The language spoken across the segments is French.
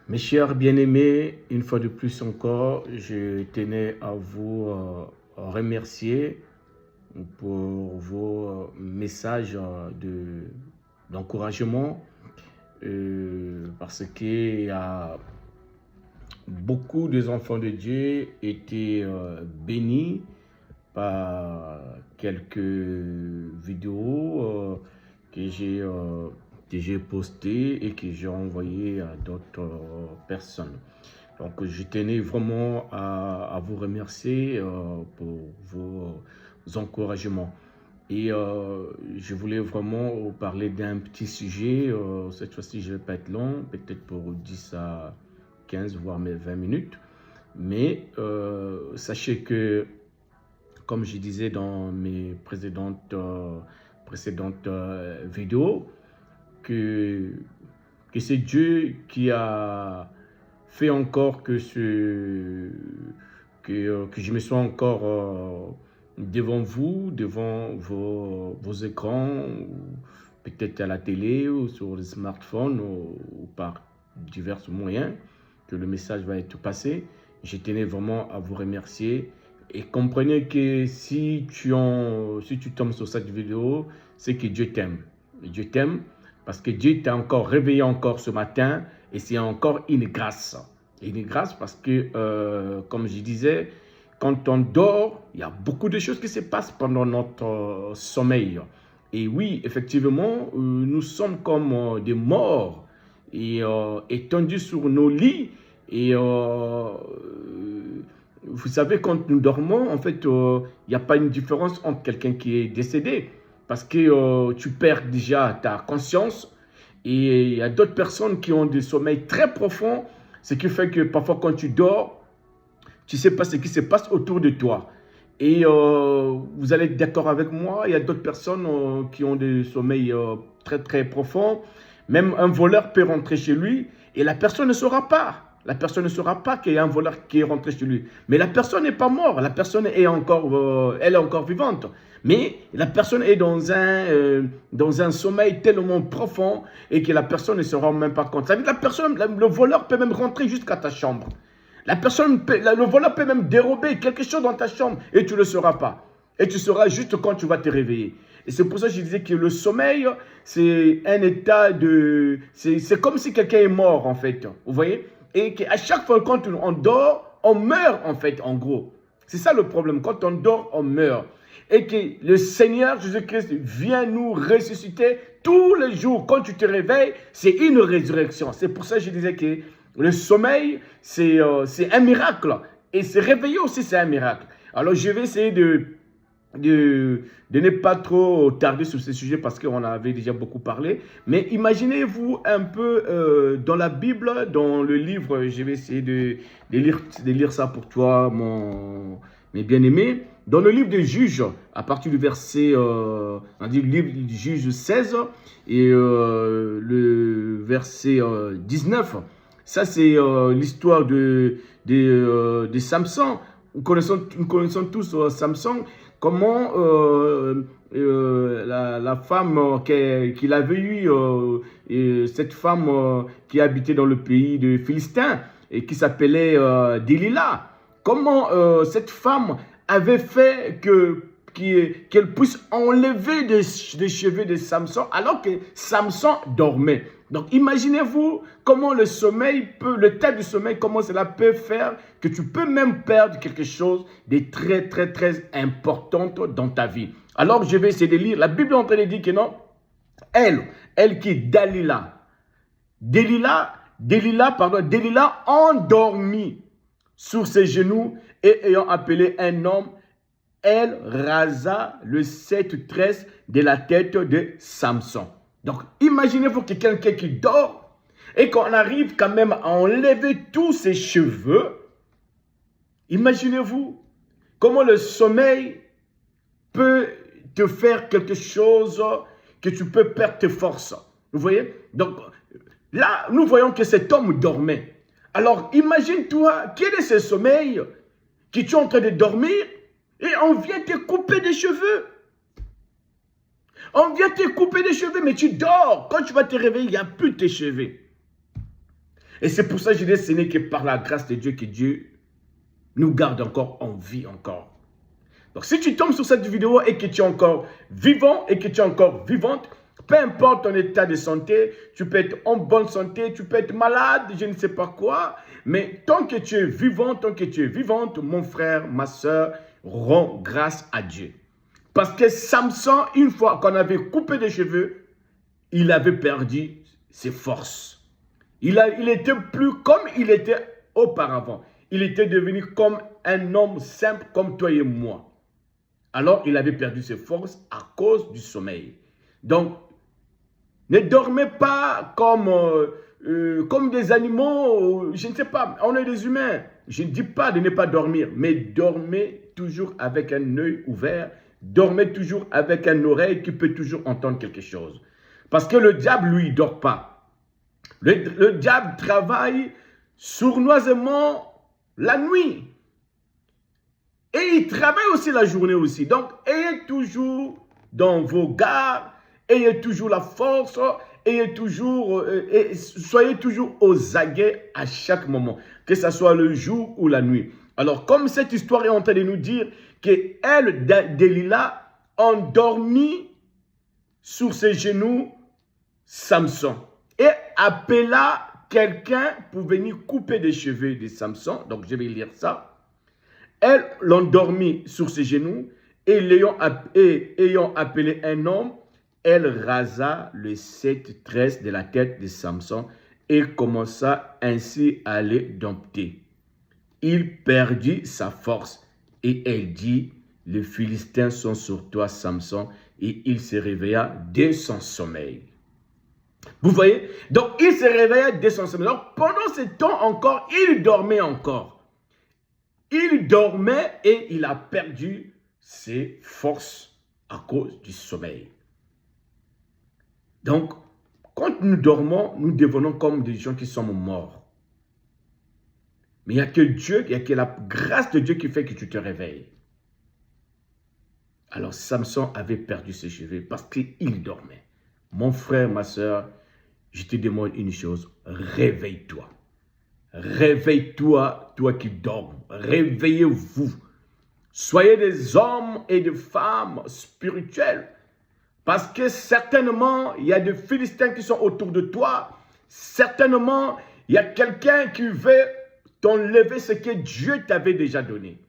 Mes chers bien-aimés, une fois de plus encore, je tenais à vous remercier pour vos messages d'encouragement parce qu'il y a beaucoup des enfants de Dieu étaient bénis par quelques vidéos que j'ai postées et que j'ai envoyées à d'autres personnes. Donc, je tenais vraiment à vous remercier pour vos encouragements. Et je voulais vraiment vous parler d'un petit sujet. Cette fois-ci, je ne vais pas être long, peut-être pour 10 à 15, voire même 20 minutes. Mais sachez que, comme je disais dans mes précédentes vidéos, que c'est Dieu qui a fait encore que je me sois encore devant vous, devant vos écrans, peut-être à la télé ou sur le smartphone ou par divers moyens, que le message va être passé. Je tenais vraiment à vous remercier et comprenez que si tu tombes sur cette vidéo, c'est que Dieu t'aime. Dieu t'aime parce que Dieu t'a encore réveillé encore ce matin et c'est encore une grâce. Une grâce parce que, comme je disais, quand on dort, il y a beaucoup de choses qui se passent pendant notre sommeil. Et oui, effectivement, nous sommes comme des morts et étendus sur nos lits. Et vous savez, quand nous dormons, en fait, il n'y a pas une différence entre quelqu'un qui est décédé parce que tu perds déjà ta conscience. Et il y a d'autres personnes qui ont des sommeils très profonds, ce qui fait que parfois quand tu dors, tu ne sais pas ce qui se passe autour de toi. Et vous allez être d'accord avec moi, il y a d'autres personnes qui ont des sommeils très très profonds. Même un voleur peut rentrer chez lui et la personne ne saura pas. La personne ne saura pas qu'il y a un voleur qui est rentré chez lui. Mais la personne n'est pas morte, la personne est encore, elle est encore vivante. Mais la personne est dans un sommeil tellement profond et que la personne ne se rend même pas compte. Ça veut dire que le voleur peut même rentrer jusqu'à ta chambre. Le voleur peut même dérober quelque chose dans ta chambre et tu ne le sauras pas. Et tu sauras juste quand tu vas te réveiller. Et c'est pour ça que je disais que le sommeil, c'est un état de... C'est comme si quelqu'un est mort, en fait. Vous voyez? Et qu'à chaque fois quand on dort, on meurt, en fait, en gros. C'est ça le problème. Quand on dort, on meurt. Et que le Seigneur Jésus-Christ vient nous ressusciter tous les jours. Quand tu te réveilles, c'est une résurrection. C'est pour ça que je disais que le sommeil, c'est un miracle. Et se réveiller aussi, c'est un miracle. Alors, je vais essayer de ne pas trop tarder sur ce sujet parce qu'on avait déjà beaucoup parlé. Mais imaginez-vous un peu dans la Bible, dans le livre, je vais essayer de lire ça pour toi, mes bien-aimés. Dans le livre des Juges, à partir du verset, on dit le livre du Juge 16 et le verset 19, ça c'est l'histoire de Samson. Nous connaissons tous Samson, comment la femme qu'il avait eue, cette femme qui habitait dans le pays de Philistin et qui s'appelait Delilah, comment cette femme avait fait qu'elle puisse enlever des cheveux de Samson alors que Samson dormait. Donc imaginez-vous comment le tas du sommeil, comment cela peut faire que tu peux même perdre quelque chose de très très très important dans ta vie. Alors je vais essayer de lire, la Bible est en train de dire que non, elle qui est Delilah endormie sur ses genoux et ayant appelé un homme, elle rasa le 7 tresses de la tête de Samson. Donc, imaginez-vous que quelqu'un qui dort et qu'on arrive quand même à enlever tous ses cheveux. Imaginez-vous comment le sommeil peut te faire quelque chose que tu peux perdre tes forces. Vous voyez? Donc, là, nous voyons que cet homme dormait. Alors, imagine-toi, quel est ce sommeil que tu es en train de dormir et on vient te couper des cheveux. On vient te couper des cheveux, mais tu dors. Quand tu vas te réveiller, il n'y a plus de tes cheveux. Et c'est pour ça que je dis, ce n'est que par la grâce de Dieu que Dieu nous garde encore en vie encore. Donc si tu tombes sur cette vidéo et que tu es encore vivant et que tu es encore vivante, peu importe ton état de santé, tu peux être en bonne santé, tu peux être malade, je ne sais pas quoi, mais tant que tu es vivant, tant que tu es vivante, mon frère, ma soeur, rends grâce à Dieu. Parce que Samson, une fois qu'on avait coupé des cheveux, il avait perdu ses forces. Il était plus comme il était auparavant. Il était devenu comme un homme simple comme toi et moi. Alors, il avait perdu ses forces à cause du sommeil. Donc, ne dormez pas comme des animaux, je ne sais pas, on est des humains. Je ne dis pas de ne pas dormir, mais dormez toujours avec un œil ouvert, dormez toujours avec une oreille qui peut toujours entendre quelque chose. Parce que le diable, lui, ne dort pas. Le diable travaille sournoisement la nuit. Et il travaille aussi la journée aussi. Donc, ayez toujours dans vos gardes, ayez toujours la force, soyez toujours aux aguets à chaque moment, que ce soit le jour ou la nuit. Alors, comme cette histoire est en train de nous dire qu'elle, Delilah, endormit sur ses genoux Samson et appela quelqu'un pour venir couper les cheveux de Samson. Donc, je vais lire ça. Elle l'endormit sur ses genoux et ayant appelé un homme, elle rasa les 7 tresses de la tête de Samson et commença ainsi à les dompter. Il perdit sa force et elle dit, les Philistins sont sur toi, Samson, et il se réveilla dès son sommeil. Vous voyez? Donc, il se réveilla dès son sommeil. Donc, pendant ce temps encore, il dormait encore. Il dormait et il a perdu ses forces à cause du sommeil. Donc, quand nous dormons, nous devenons comme des gens qui sont morts. Mais il n'y a que Dieu, il n'y a que la grâce de Dieu qui fait que tu te réveilles. Alors, Samson avait perdu ses cheveux parce qu'il dormait. Mon frère, ma soeur, je te demande une chose, réveille-toi. Réveille-toi, toi qui dors. Réveillez-vous. Soyez des hommes et des femmes spirituels. Parce que certainement, il y a des Philistins qui sont autour de toi. Certainement, il y a quelqu'un qui veut t'enlever ce que Dieu t'avait déjà donné.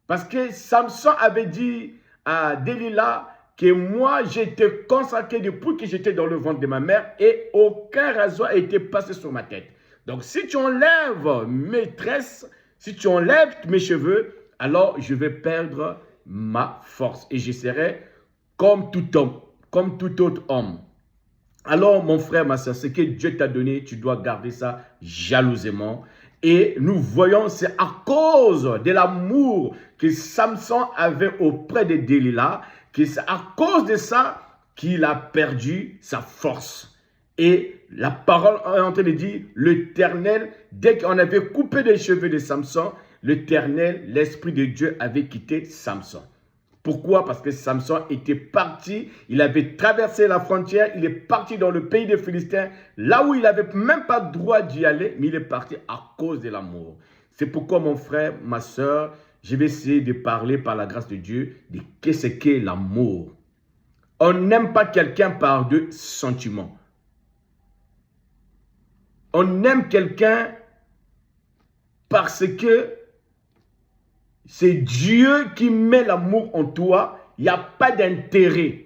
Parce que Samson avait dit à Delilah que moi, j'étais consacré depuis que j'étais dans le ventre de ma mère et aucun rasoir n'a été passé sur ma tête. Donc, si tu enlèves mes tresses, si tu enlèves mes cheveux, alors je vais perdre ma force et je serai comme tout homme, comme tout autre homme. Alors, mon frère, ma soeur, ce que Dieu t'a donné, tu dois garder ça jalousement. Et nous voyons, c'est à cause de l'amour que Samson avait auprès de Delilah, que c'est à cause de ça qu'il a perdu sa force. Et la parole est en train de dire, l'Éternel, dès qu'on avait coupé les cheveux de Samson, l'Éternel, l'Esprit de Dieu avait quitté Samson. Pourquoi? Parce que Samson était parti, il avait traversé la frontière, il est parti dans le pays des Philistins, là où il n'avait même pas le droit d'y aller, mais il est parti à cause de l'amour. C'est pourquoi mon frère, ma soeur, je vais essayer de parler par la grâce de Dieu de qu'est-ce qu'est l'amour. On n'aime pas quelqu'un par deux sentiments. On aime quelqu'un parce que c'est Dieu qui met l'amour en toi. Il n'y a pas d'intérêt.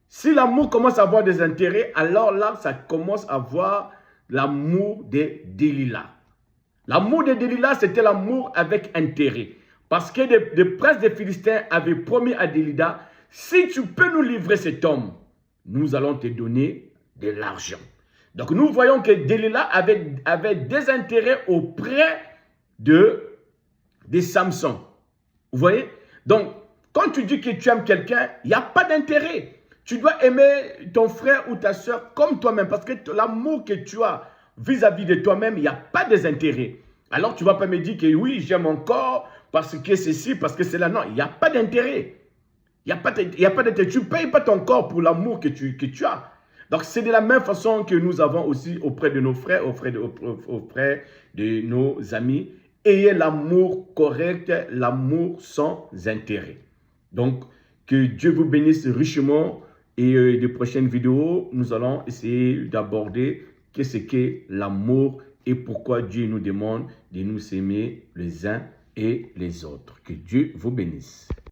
Si l'amour commence à avoir des intérêts, alors là, ça commence à avoir l'amour de Delilah. L'amour de Delilah, c'était l'amour avec intérêt. Parce que les princes des Philistins avaient promis à Delilah, si tu peux nous livrer cet homme, nous allons te donner de l'argent. Donc nous voyons que Delilah avait des intérêts auprès de Samson. Vous voyez? Donc, quand tu dis que tu aimes quelqu'un, il n'y a pas d'intérêt. Tu dois aimer ton frère ou ta soeur comme toi-même. Parce que l'amour que tu as vis-à-vis de toi-même, il n'y a pas d'intérêt. Alors, tu ne vas pas me dire que oui, j'aime encore parce que ceci, parce que c'est là. Non, il n'y a pas d'intérêt. Il n'y a pas d'intérêt. Tu ne payes pas ton corps pour l'amour que tu as. Donc, c'est de la même façon que nous avons aussi auprès de nos frères, auprès de nos amis. Ayez l'amour correct, l'amour sans intérêt. Donc, que Dieu vous bénisse richement. Et des prochaines vidéos, nous allons essayer d'aborder qu'est-ce qu'est l'amour et pourquoi Dieu nous demande de nous aimer les uns et les autres. Que Dieu vous bénisse.